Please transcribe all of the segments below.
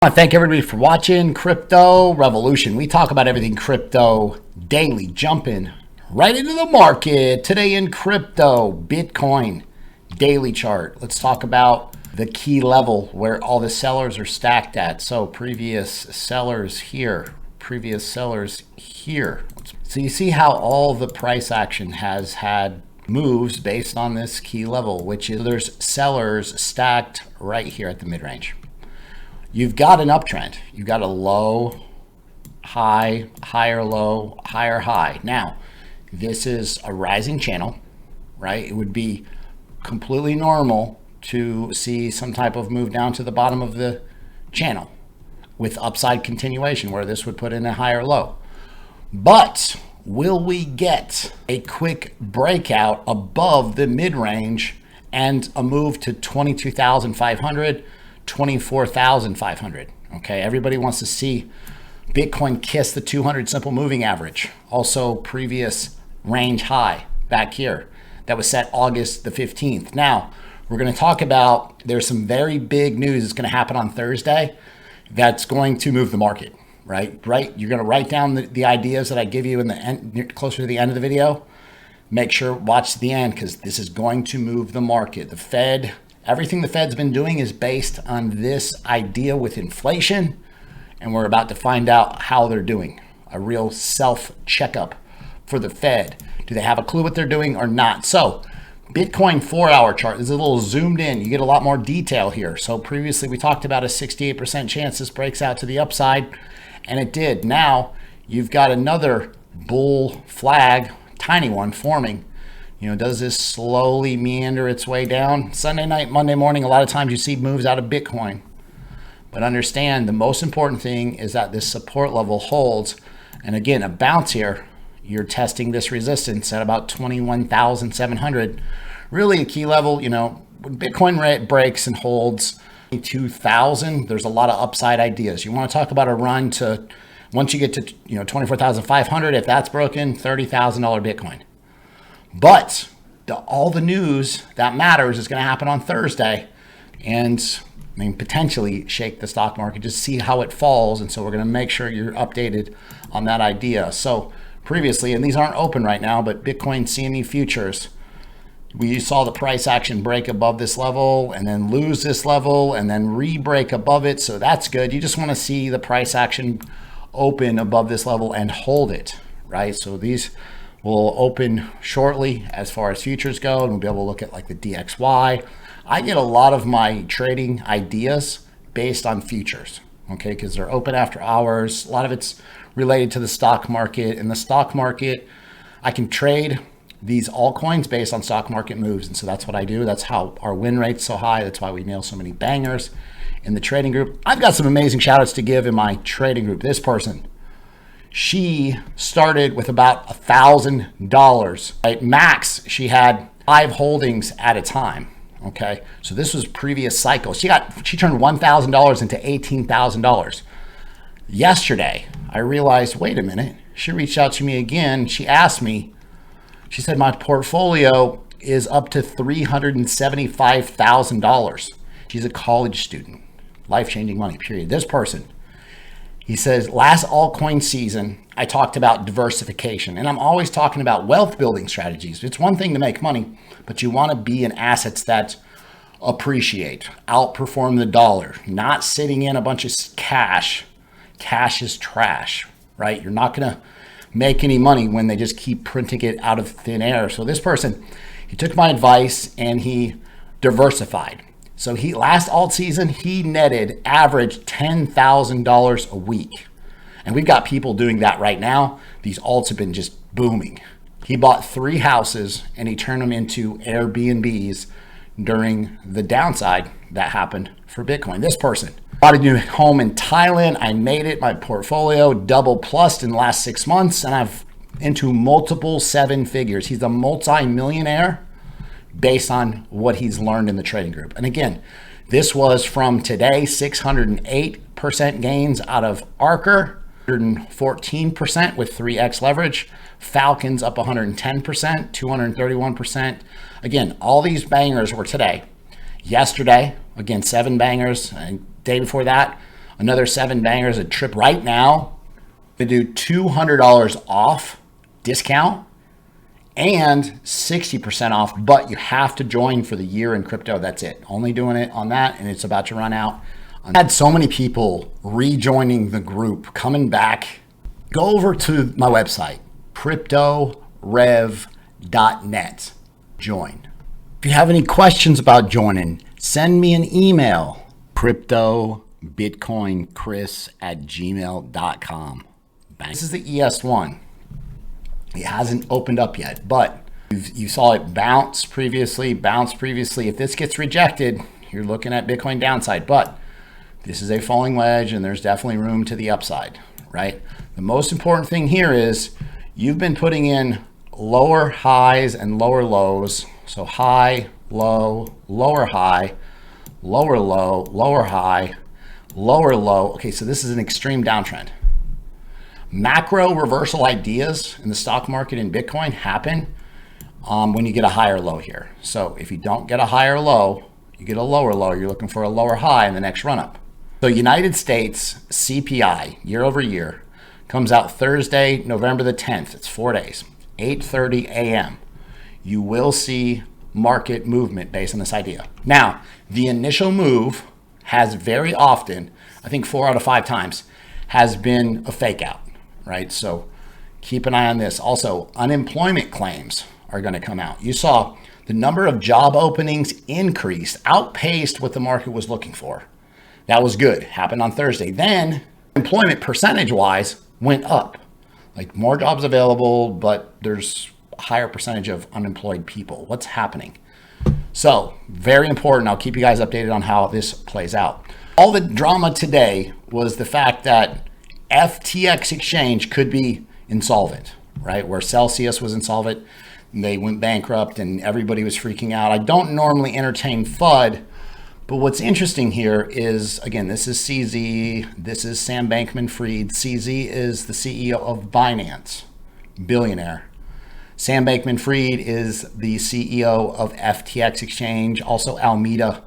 I want to thank everybody for watching Crypto Revolution. We talk about everything crypto daily, jumping right into the market. Today in crypto, Bitcoin daily chart. Let's talk about the key level where all the sellers are stacked at. So previous sellers here, previous sellers here. So you see how all the price action has had moves based on this key level, which is there's sellers stacked right here at the mid-range. You've got an uptrend. You've got a low, high, higher low, higher high. Now, this is a rising channel, right? It would be completely normal to see some type of move down to the bottom of the channel with upside continuation where this would put in a higher low. But will we get a quick breakout above the mid-range and a move to 22,500? 24,500. Okay, everybody wants to see Bitcoin kiss the 200 simple moving average. Also previous range high back here that was set August the 15th. Now we're going to talk about, there's some very big news that's going to happen on Thursday that's going to move the market, right? You're going to write down the ideas that I give you in the end, closer to the end of the video. Make sure watch the end because this is going to move the market. The Fed, everything the Fed's been doing is based on this idea with inflation, and we're about to find out how they're doing. A real self-checkup for the Fed. Do they have a clue what they're doing or not? So, Bitcoin 4-hour chart. This is a little zoomed in. You get a lot more detail here. So previously we talked about a 68% chance this breaks out to the upside, and it did. Now, you've got another bull flag, tiny one, forming. You know, does this slowly meander its way down? Sunday night, Monday morning, a lot of times you see moves out of Bitcoin. But understand, the most important thing is that this support level holds. And again, a bounce here, you're testing this resistance at about 21,700. Really a key level, you know, when Bitcoin rate breaks and holds 22,000, there's a lot of upside ideas. You want to talk about a run to, once you get to, 24,500, if that's broken, $30,000 Bitcoin. But all the news that matters is going to happen on Thursday, and potentially shake the stock market, just see how it falls. And so we're going to make sure you're updated on that idea. So previously, and these aren't open right now, but Bitcoin CME futures, we saw the price action break above this level and then lose this level and then re-break above it. So that's good. You just want to see the price action open above this level and hold it, right? So these will open shortly as far as futures go, and we'll be able to look at like the DXY. I get a lot of my trading ideas based on futures, okay, because they're open after hours. A lot of it's related to the stock market. In the stock market, I can trade these altcoins based on stock market moves, and so that's what I do. That's how our win rate's so high. That's why we nail so many bangers in the trading group. I've got some amazing shout outs to give in my trading group. This person, she started with about $1,000. Right? Max, she had 5 holdings at a time. Okay, so this was previous cycle. She turned $1,000 into $18,000. Yesterday, I realized, wait a minute. She reached out to me again. She asked me, she said, my portfolio is up to $375,000. She's a college student, life-changing money, period. This person, he says, last altcoin season, I talked about diversification, and I'm always talking about wealth building strategies. It's one thing to make money, but you want to be in assets that appreciate, outperform the dollar, not sitting in a bunch of cash. Cash is trash, right? You're not going to make any money when they just keep printing it out of thin air. So this person, he took my advice and he diversified. So last alt season, he netted average $10,000 a week. And we've got people doing that right now. These alts have been just booming. He bought 3 houses and he turned them into Airbnbs during the downside that happened for Bitcoin. This person bought a new home in Thailand. I made it, my portfolio double plus in the last 6 months, and I've into multiple 7 figures. He's a multi-millionaire based on what he's learned in the trading group. And again, this was from today, 608% gains out of Archer, 114% with 3x leverage. Falcons up 110%, 231%. Again, all these bangers were today. Yesterday, again, 7 bangers. And day before that, Another 7 bangers a trip right now. They do $200 off discount and 60% off, but you have to join for the year in crypto. That's it. Only doing it on that, and it's about to run out. I had so many people rejoining the group, coming back. Go over to my website, cryptorev.net. Join. If you have any questions about joining, send me an email, cryptobitcoinchris@gmail.com. This is the ES1. It hasn't opened up yet, but you saw it bounce previously. If this gets rejected, you're looking at Bitcoin downside, but this is a falling wedge and there's definitely room to the upside, right? The most important thing here is you've been putting in lower highs and lower lows. So high, low, lower high, lower low, lower high, lower low. Okay, so this is an extreme downtrend. Macro reversal ideas in the stock market in Bitcoin happen when you get a higher low here. So if you don't get a higher low, you get a lower low. You're looking for a lower high in the next run up. So United States CPI year over year comes out Thursday, November the 10th. It's 4 days, 8:30 a.m. You will see market movement based on this idea. Now, the initial move has very often, I think 4 out of 5 times, has been a fake out, right? So keep an eye on this. Also, unemployment claims are going to come out. You saw the number of job openings increased, outpaced what the market was looking for. That was good. Happened on Thursday. Then employment percentage-wise went up. Like more jobs available, but there's a higher percentage of unemployed people. What's happening? So very important. I'll keep you guys updated on how this plays out. All the drama today was the fact that FTX exchange could be insolvent, right? Where Celsius was insolvent, they went bankrupt and everybody was freaking out. I don't normally entertain FUD, but what's interesting here is, again, this is CZ, this is Sam Bankman-Fried. CZ is the CEO of Binance, billionaire. Sam Bankman-Fried is the CEO of FTX exchange, also Alameda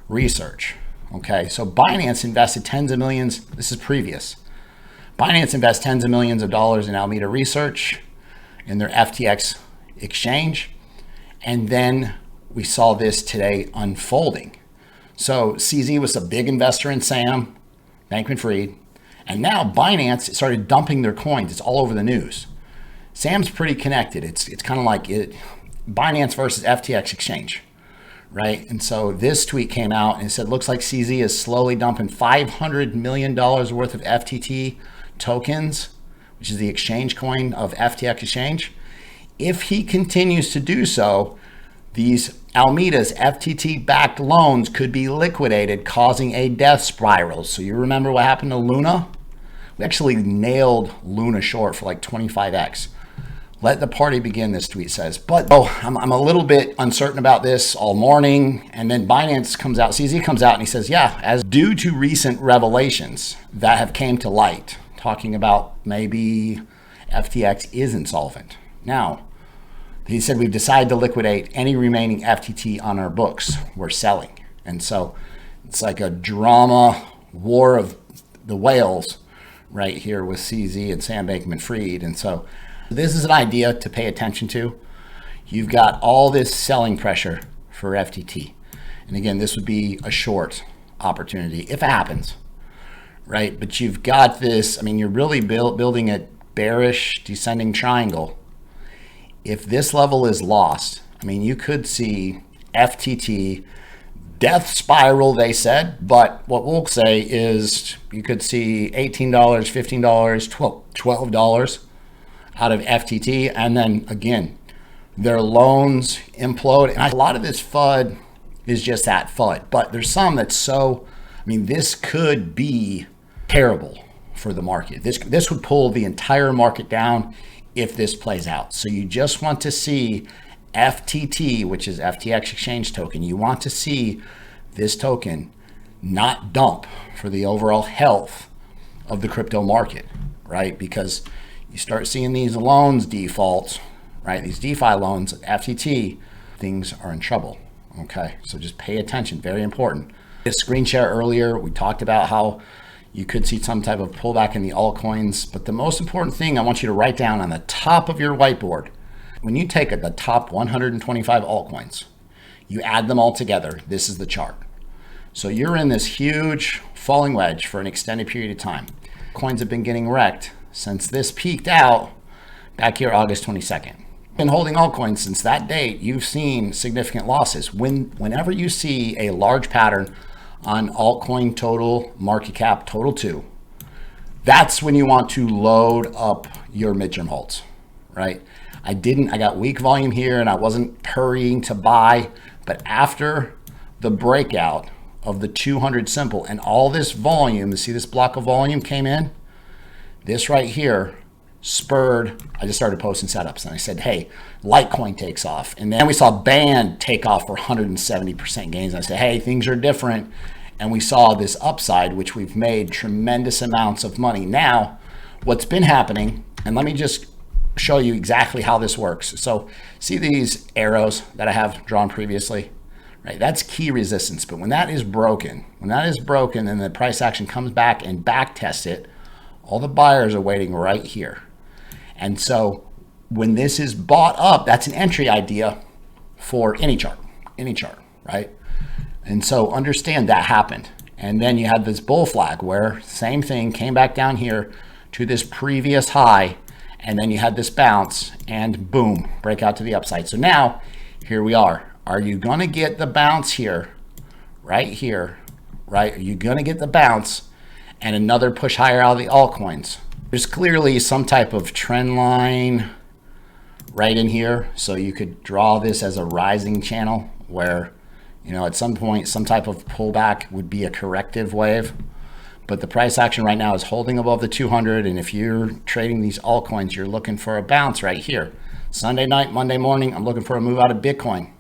Research. Okay, so Binance invested tens of millions. This is previous. Binance invests tens of millions of dollars in Alameda Research, in their FTX exchange. And then we saw this today unfolding. So CZ was a big investor in Sam Bankman-Fried. And now Binance started dumping their coins. It's all over the news. Sam's pretty connected. It's kind of like Binance versus FTX exchange, right? And so this tweet came out and it said, looks like CZ is slowly dumping $500 million worth of FTT tokens, which is the exchange coin of FTX exchange. If he continues to do so, these Alameda's FTT-backed loans could be liquidated, causing a death spiral. So you remember what happened to Luna? We actually nailed Luna short for like 25x. Let the party begin, this tweet says. But I'm a little bit uncertain about this all morning. And then Binance comes out, CZ comes out and he says, yeah, as due to recent revelations that have came to light, talking about maybe FTX is insolvent. Now, he said, we've decided to liquidate any remaining FTT on our books. We're selling. And so it's like a drama war of the whales right here with CZ and Sam Bankman-Fried. And so this is an idea to pay attention to. You've got all this selling pressure for FTT. And again, this would be a short opportunity if it happens, right? But you've got this, I mean, you're really building a bearish descending triangle. If this level is lost, I mean, you could see FTT death spiral, they said, but what we'll say is you could see $18, $15, $12 out of FTT. And then again, their loans implode. And a lot of this FUD is just that FUD, but there's some that's so, I mean, this could be terrible for the market. This would pull the entire market down if this plays out. So you just want to see FTT, which is FTX exchange token. You want to see this token not dump for the overall health of the crypto market, right? Because you start seeing these loans default, right? These DeFi loans, FTT, things are in trouble, okay? So just pay attention, very important. This screen share earlier, we talked about how, You could see some type of pullback in the altcoins. But the most important thing I want you to write down on the top of your whiteboard, when you take the top 125 altcoins, you add them all together, this is the chart. So you're in this huge falling wedge for an extended period of time. Coins have been getting wrecked since this peaked out back here August 22nd. Been holding altcoins since that date. You've seen significant losses. Whenever you see a large pattern on altcoin total market cap total 2, that's when you want to load up your midterm holds, right? I got weak volume here and I wasn't hurrying to buy, but after the breakout of the 200 simple and all this volume, you see this block of volume came in, this right here spurred, I just started posting setups and I said, hey, Litecoin takes off. And then we saw Band take off for 170% gains. I said, hey, things are different. And we saw this upside, which we've made tremendous amounts of money. Now, what's been happening, and let me just show you exactly how this works. So see these arrows that I have drawn previously, right? That's key resistance. But when that is broken, and the price action comes back and back tests it, all the buyers are waiting right here. And so when this is bought up, that's an entry idea for any chart, right? And so understand that happened. And then you had this bull flag where same thing came back down here to this previous high. And then you had this bounce and boom, breakout to the upside. So now here we are. Are you going to get the bounce here, right? Are you going to get the bounce and another push higher out of the altcoins? There's clearly some type of trend line right in here. So you could draw this as a rising channel where, at some point, some type of pullback would be a corrective wave. But the price action right now is holding above the 200. And if you're trading these altcoins, you're looking for a bounce right here. Sunday night, Monday morning, I'm looking for a move out of Bitcoin.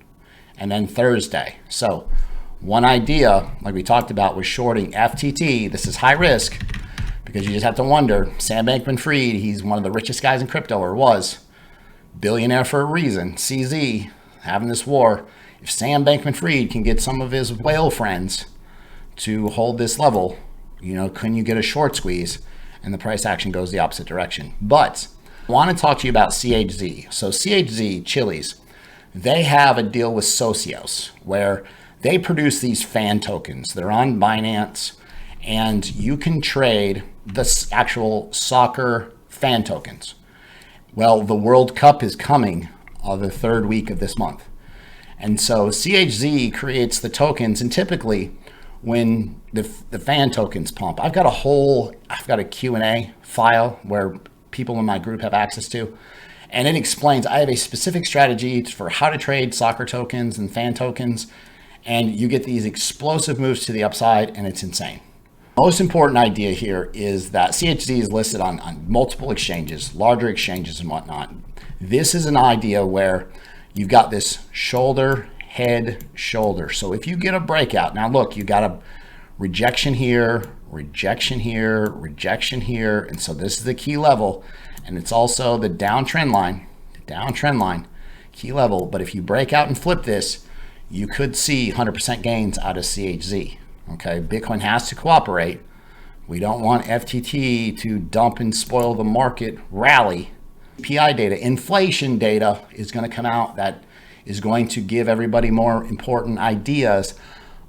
And then Thursday. So one idea, like we talked about, was shorting FTT. This is high risk because you just have to wonder, Sam Bankman-Fried, he's one of the richest guys in crypto, or was. Billionaire for a reason. CZ, having this war. If Sam Bankman-Fried can get some of his whale friends to hold this level, can you get a short squeeze? And the price action goes the opposite direction. But I want to talk to you about CHZ. So CHZ, Chili's, they have a deal with Socios where they produce these fan tokens. They're on Binance, and you can trade the actual soccer fan tokens. Well, the World Cup is coming the third week of this month. And so CHZ creates the tokens, and typically when the fan tokens pump, I've got a Q&A file where people in my group have access to, and it explains, I have a specific strategy for how to trade soccer tokens and fan tokens, and you get these explosive moves to the upside, and it's insane. Most important idea here is that CHZ is listed on multiple exchanges, larger exchanges and whatnot. This is an idea where you've got this shoulder, head, shoulder. So if you get a breakout, now look, you got a rejection here, rejection here, rejection here. And so this is the key level. And it's also the downtrend line, key level. But if you break out and flip this, you could see 100% gains out of CHZ. Okay, Bitcoin has to cooperate. We don't want FTT to dump and spoil the market rally. PI data, inflation data is going to come out that is going to give everybody more important ideas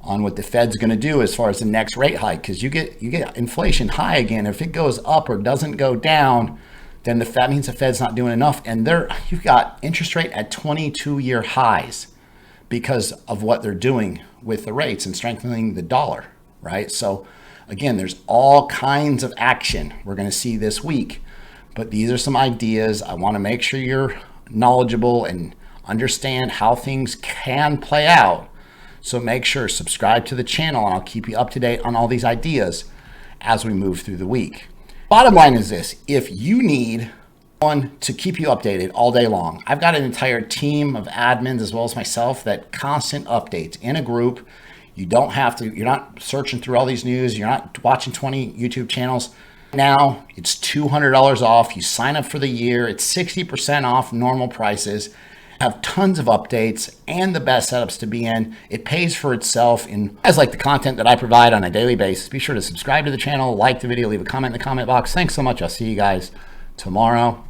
on what the Fed's going to do as far as the next rate hike. Because you get inflation high again. If it goes up or doesn't go down, then that means the Fed's not doing enough. And you've got interest rate at 22-year highs because of what they're doing with the rates and strengthening the dollar, right? So again, there's all kinds of action we're going to see this week, but these are some ideas. I want to make sure you're knowledgeable and understand how things can play out. So make sure subscribe to the channel and I'll keep you up to date on all these ideas as we move through the week. Bottom line is this: if you need one to keep you updated all day long, I've got an entire team of admins as well as myself that constant updates in a group. You're not searching through all these news. You're not watching 20 YouTube channels. Now it's $200 off. You sign up for the year. It's 60% off normal prices. have tons of updates and the best setups to be in. It pays for itself. And as like the content that I provide on a daily basis, be sure to subscribe to the channel, like the video, leave a comment in the comment box. Thanks so much. I'll see you guys tomorrow.